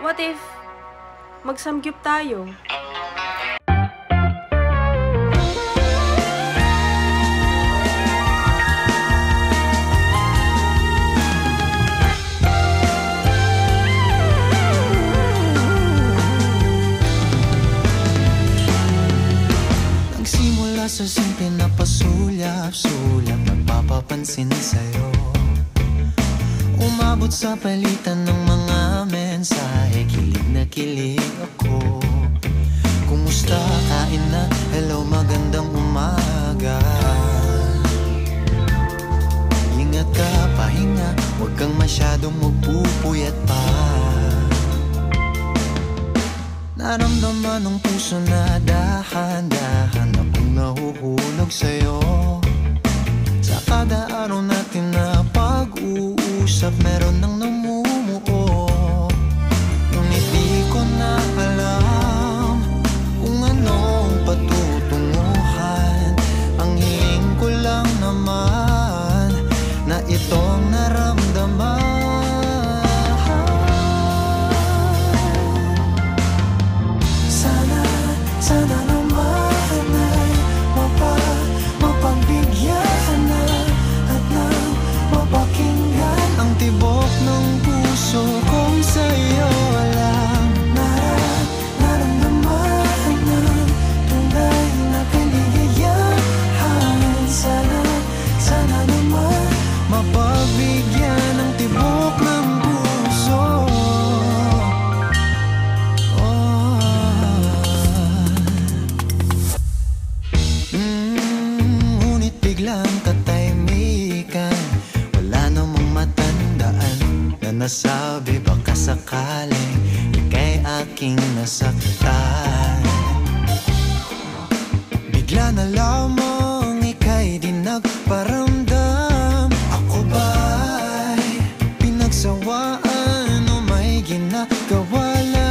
What if magsamgyup tayo? Nagsimula sa simple na pasulyap-sulyap, nagpapapansin sa'yo. Umabot sa palitan ng mga mensahe, kilig na kilig ako. Kumusta, kain na, hello, magandang umaga. Ingat ka, pahinga, huwag kang masyadong magpupuyat pa. Naramdaman ng puso na dahan-dahan akong nahuhulog sa'yo. Sa kada araw natin na pag-uusap, meron nang namumuo. Ngunit di ko na alam kung anong patutunguhan. Ang hiling ko lang naman na itong naramdaman. Sana naman ay mapagbigyan na at nang mapakinggan ang tibok ng puso kong sa'yo lang naramdaman ng tunay na kaligayahan. Sana naman mapagbigyan ang tibok ng puso. Ngunit biglang katahimikan, wala namang matandaan na nasabi baka sakaling ika'y aking nasaktan. Bigla na lamang ika'y di nagparamdam. Ako ba'y pinagsawaan o may ginagawa lang?